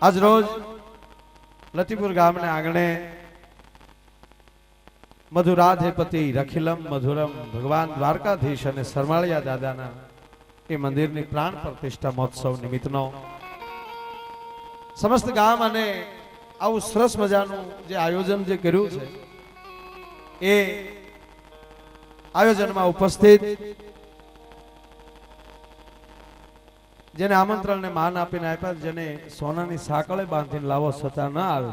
આજ રોજ લતીપુર ગામને આંગણે મધુરાધેપતિ રખિલમ મધુરમ ભગવાન દ્વારકાધીશ અને સરમાળિયા દાદાના એ મંદિરની પ્રાણ પ્રતિષ્ઠા મહોત્સવ નિમિત્તનો સમસ્ત ગામ અને આવું સરસ મજાનું જે આયોજન જે કર્યું છે એ આયોજનમાં ઉપસ્થિત જેને આમંત્રણને માન આપીને આપ્યા, જેને સોનાની સાંકળે બાંધીને લાવો છતાં ન આવે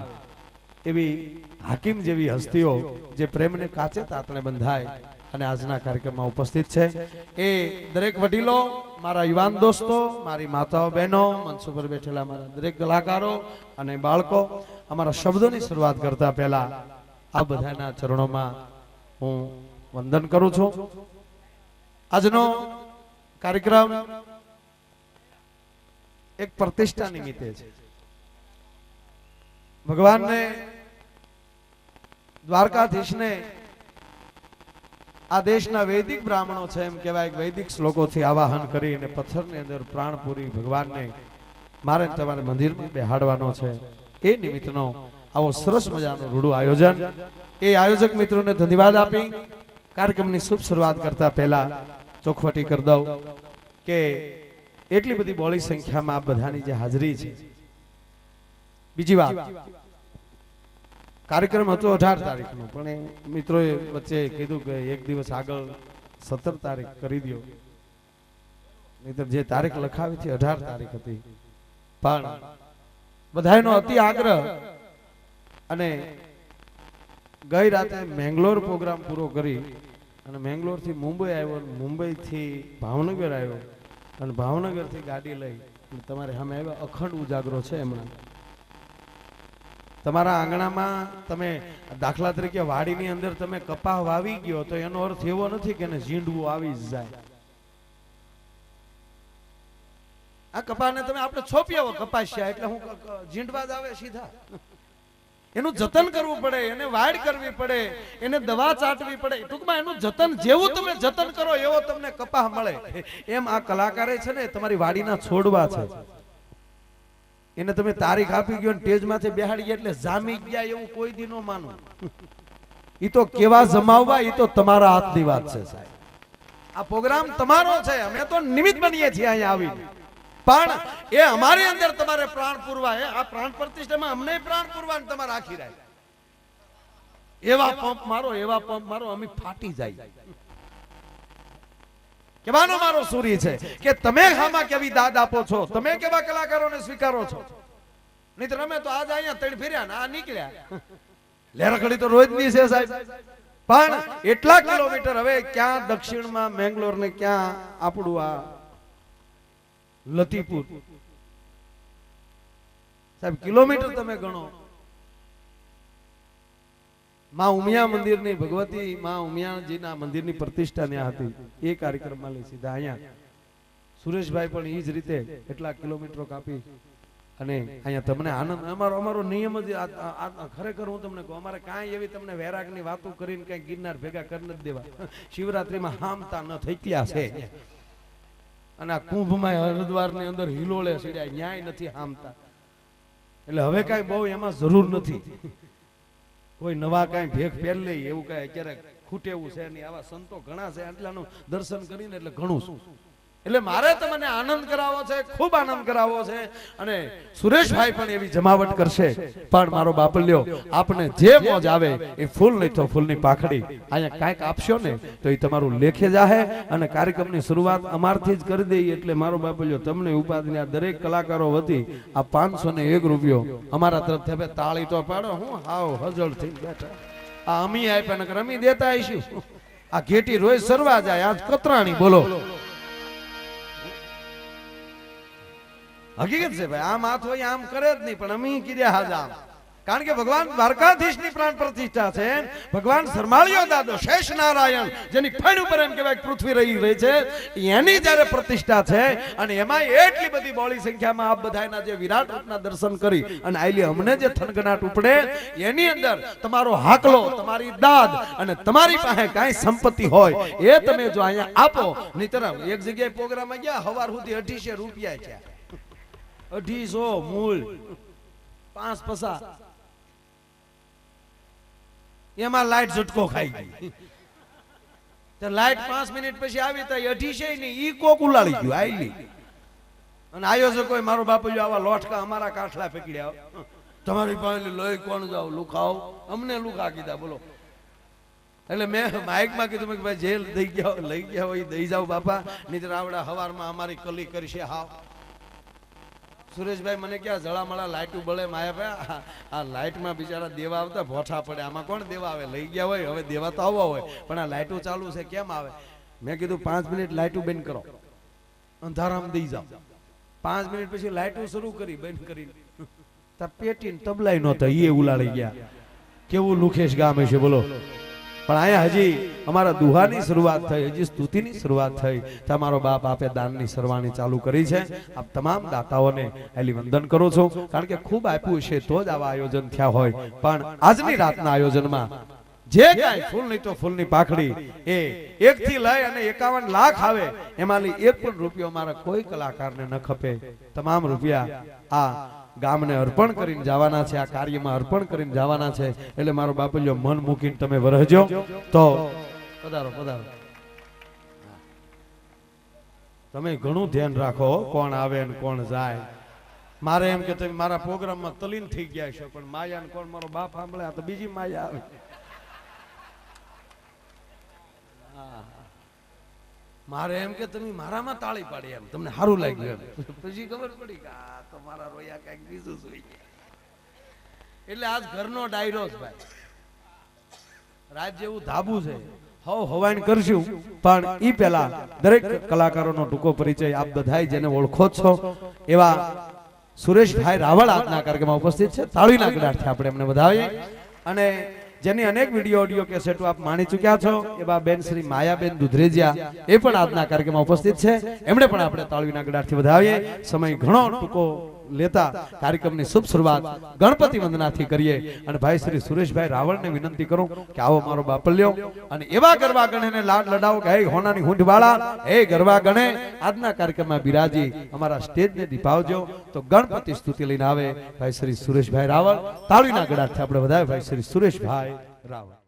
એવી હાકીમ જેવી હસ્તીઓ જે પ્રેમને કાચે તાતણે બંધાય અને આજના કાર્યક્રમમાં ઉપસ્થિત છે એ દરેક વડીલો, મારા યુવાન દોસ્તો, મારી માતાઓ બહેનો, મંચ ઉપર બેઠેલા મારા દરેક કલાકારો અને બાળકો, અમારા શબ્દોની શરૂઆત કરતા પહેલા આ બધાના ચરણોમાં હું વંદન કરું છું. આજનો કાર્યક્રમ એક પ્રતિષ્ઠા નિમિત્તે છે. ભગવાનને દ્વારકાધીશને આ દેશના વૈદિક બ્રાહ્મણો છે એમ કહેવાય, વૈદિક શ્લોકોથી આવાહન કરીને પથ્થરની અંદર પ્રાણપુરી ભગવાનને મારે તમારે મંદિરમાં બેહાડવાનો છે. એ નિમિત્તનો આવો સરસ મજાનું રૂડું આયોજન. એ આયોજક મિત્રોને ધન્યવાદ આપી કાર્યક્રમની શુભ શરૂઆત કરતા પહેલા ચોખવટી કરી દઉં કે એટલી બધી બોળી સંખ્યામાં આ બધાની જે હાજરી છે. બીજી વાત, કાર્યક્રમ હતો 18 તારીખનો, પણ મિત્રોએ વચ્ચે કીધું કે એક દિવસ આગળ 17 તારીખ કરી દો, નહીતર જે તારીખ લખાવી હતી 18 તારીખ હતી. પણ બધાનો અતિ આગ્રહ અને ગઈ રાતે મેંગ્લોર પ્રોગ્રામ પૂરો કરી અને મેંગ્લોર થી મુંબઈ આવ્યો, મુંબઈ થી ભાવનગર આવ્યો અને ભાવનગર થી ગાડી લઈ તમારે સામે આવ્યા. અખંડ ઉજાગરો છે હમણાં તમારા આંગણામાં. તમે દાખલા તરીકે વાડીની અંદર તમે કપાસ વાવી ગયો તો એનો અર્થ એવો નથી કે ઝીંડવું આવી જ જાય. આ કપાસને તમે આપણે છોપી આવો કપાસિયા એટલે હું ઝીંડવા જ આવે સીધા. એનું જતન કરવું પડે, એને વાડ કરવી પડે, એને દવા ચાટવી પડે. ટૂંકમાં એનું જતન જેવું તમે જતન કરો એવો તમને કપાસ મળે. એમ આ કલાકારે છે ને તમારી વાડીના છોડવા છે, એને તમે તારીખ આપી ગયો ટેજમાંથી બેહાડી ગયા એટલે જામી ગયા એવું કોઈ દી નો માનો. ઈ તો કેવા જમાવવા, ઈ તો તમારા હાથની વાત છે સાહેબ. આ પ્રોગ્રામ તમારો છે, અમે તો નિમિત્ત બનીએ છીએ અહીંયા આવીને, પણ એ અમારી અંદર તમારે પ્રાણ પૂરવા. આ પ્રાણ પ્રતિષ્ઠામાં અમને પ્રાણ પૂરવા તમારે આખી રાત એવા પંપ મારો, એવા પંપ મારો અમે ફાટી જાય. કેવાનો મારો સૂરી છે કે તમે આમાં કેવી દાદ આપો છો, તમે કેવા કલાકારોને સ્વીકારો છો. નહીં તો અમે તો આજ અહીંયા તડ ફેર્યા ને આ નીકળ્યા. લેરખડી તો રોજની છે સાહેબ. પણ એટલા કિલોમીટર હવે ક્યાં દક્ષિણમાં મેંગ્લોર ને ક્યાં આપણું આ લતીપુર સાહેબ, કિલોમીટર તમે ગણો. માં ઉમિયા મંદિરની ભગવતી માં ઉમિયાજીના મંદિરની પ્રતિષ્ઠા ત્યાં હતી. એ કાર્યક્રમમાં લઈ સીધા અહીંયા સુરેશભાઈ પણ એ જ રીતે એટલા કિલોમીટરો કાપી અને અહીંયા તમને આનંદ. અમારો નિયમ જ ખરેખર હું તમને કહું, અમારે કાંઈ એવી તમને વૈરાગની વાતો કરીને કઈ ગિરનાર ભેગા કરી નથી દેવા. શિવરાત્રીમાં હામતા ન થઈ ગયા છે અને આ કુંભમાં હરિદ્વારની અંદર હિલોળે સીડ્યા, ન્યાય નથી હામતા. એટલે હવે કાંઈ બહુ એમાં જરૂર નથી. કોઈ નવા કાંઈ ભેગ પહેર લે એવું કાંઈ અત્યારે ખૂટે એવું છે નહીં. આવા સંતો ઘણા છે, આટલાનું દર્શન કરીને એટલે ઘણું શું. એટલે મારે તમને આનંદ કરાવવો છે, ખૂબ આનંદ કરાવવો છે. અને સુરેશભાઈ પણ એવી જમાવટ કરશે. પણ મારો બાપલ્યો, આપને જે મોજ આવે એ ફૂલ નહીં તો ફૂલની પાખડી અહીંયા કાંઈક આપશો ને તો એ તમારું લેખે જાહે. અને કાર્યક્રમની શરૂઆત અમારથી જ કરી દઈએ એટલે મારો બાપલ્યો તમને ઉપાધિને આ દરેક કલાકારો વતી આ 501 રૂપિયો અમારા તરફથી હવે તાળી તો પાડો. હું હાવ હજળ થઈ બેઠા. આ અમી આપ્યા નકર અમી દેતા આવીશું. આ ઘેટી રોજ સરવા જાય, આજ કતરાણી બોલો. હકીકત છે ભાઈ, આમ હાથ હોય આમ કરે જ નહીં, પણ અમી કીધે હાજામ. કારણ કે ભગવાન દ્વારકાધીશની પ્રાણ પ્રતિષ્ઠા છે. ભગવાન સરમાળિયો દાદો શેષ નારાયણ જેની ફળ ઉપર એમ કહેવાય પૃથ્વી રહી છે, એની જ્યારે પ્રતિષ્ઠા છે અને એમાં એટલી બધી બોળી સંખ્યામાં આપ બધાના જે વિરાટ રૂપના દર્શન કરી અને આઈલી અમને જે થનગનાટ ઉપડે એની અંદર તમારો હાકલો, તમારી દાદ અને તમારી પાસે કાંઈ સંપત્તિ હોય એ તમે જો અહીંયા આપો. નહીતર એક જગ્યાએ પ્રોગ્રામમાં ગયા સવાર સુધી 2800 રૂપિયા છે. 2800 મૂળ 5 પસા એમાં લાઈટ ઝટકો ખાઈ ગઈ. તો લાઈટ 5 મિનિટ પછી આવી તો 28 નહીં ઈ કોક ઉલાડી ગયું આઈલી. અને આયોજકોએ મારો બાપુ આવા લોટકા અમારા કાઠલા પકડ્યા. તમારી પાસે લઈ કોણ જાવ લુખાઓ અમને લુખા કીધા બોલો. એટલે મેં માઇકમાં કીધું કે ભાઈ જે લઈ ગયા હોય દઈ જાવ બાપા, નહીતર આવડા હવારમાં અમારી કલી કરશે. હા સુરેશભાઈ મને ક્યાં જળામળા લાઈટું બળે માયા આ લાઈટમાં બિચારા દેવા આવતા ભોઠા પડે. આમાં કોણ દેવા આવે? લઈ ગયા હોય હવે દેવા તો આવવા હોય, પણ આ લાઈટું ચાલુ છે કેમ આવે? મેં કીધું 5 મિનિટ લાઈટું બંધ કરો, અંધારામાં દઈ જાઓ. 5 મિનિટ પછી લાઈટું શરૂ કરી બંધ કરી પેટીને તબલાઈ નહોતા એ ઉલાડી ગયા. કેવું લુખેશ ગામ હશે બોલો. પણ અહીંયા હજી અમારા દુહાની શરૂઆત થઈ, હજી સ્તુતિની શરૂઆત થઈ. તમારો બાપ આપે દાનની સરવાણી ચાલુ કરી છે. આપ તમામ દાતાઓને એલી વંદન કરો છો, કારણ કે ખૂબ આપ્યું છે તો જ આવા આયોજન થયા હોય. પણ આજની રાતના આયોજનમાં જે કાંઈ ફૂલ નહીં તો ફૂલની પાખડી એ 1 થી લઈ અને 51 લાખ આવે એમાંની 1 પણ રૂપિયો મારા કોઈ કલાકારને ન ખપે. તમામ રૂપિયા આ ગામને અર્પણ કરીને જવાના છે, આ કાર્યમાં અર્પણ કરીને જવાના છે. એટલે મારો બાપલ્યો મન મૂકીને તમે વરહજો. તો પધારો પધારો. તમે ઘણું ધ્યાન રાખો કોણ આવે ને કોણ જાય. મારે એમ કે તમે મારા પ્રોગ્રામમાં તલીન થઈ ગયા છો, પણ માયા ને કોણ મારો બાપ સાંભળે તો બીજી માયા આવે. મારે એમ કે તમે મારામાં તાળી પાડી એમ તમને સારું લાગ્યું એમ. પછી ખબર પડી કે આ તો મારા રોયા કઈક બીજું જોઈ ગયા. એટલે આજ ઘરનો ડાયરો છે ભાઈ. રાત જેવું ધાબુ છે, હવાઈન કરશું. પણ ઈ પહેલા દરેક કલાકારોનો ટૂંકો પરિચય આપ બધાય જેને ઓળખો છો એવા સુરેશભાઈ રાવળ આજના કાર્યક્રમમાં ઉપસ્થિત છે. તાળીના ગડાટથી આપણે એમને વધાવીએ. અને જેની અનેક વિડીયો ઓડિયો કેસેટો આપ માણી ચૂક્યા છો એવા બેન શ્રી માયાબેન દુધરેજિયા એ પણ આજના કાર્યક્રમમાં ઉપસ્થિત છે. એમણે પણ આપણે તાળીના ગડાટથી વધાવીએ. સમય ઘણો ટૂંકો લેતા કાર્યક્રમની શુભ શરૂઆત ગણપતિ વંદનાથી કરીએ. અને ભાઈ શ્રી સુરેશભાઈ રાવળને વિનંતી કરું કે આવો મારો બાપલ્યો અને એવા ગરબા ગણેને લાડ લડાવો કે હે હોનાની હૂંઢ વાળા, હે ગરબા ગણે આજના કાર્યક્રમમાં બિરાજી અમારા સ્ટેજને દીપાવજો. તો ગણપતિ સ્તુતિ લઈને આવે ભાઈ શ્રી સુરેશભાઈ રાવળ. તાળીના ગડાટથી આપણે વધાવીએ ભાઈ શ્રી સુરેશભાઈ રાવળ.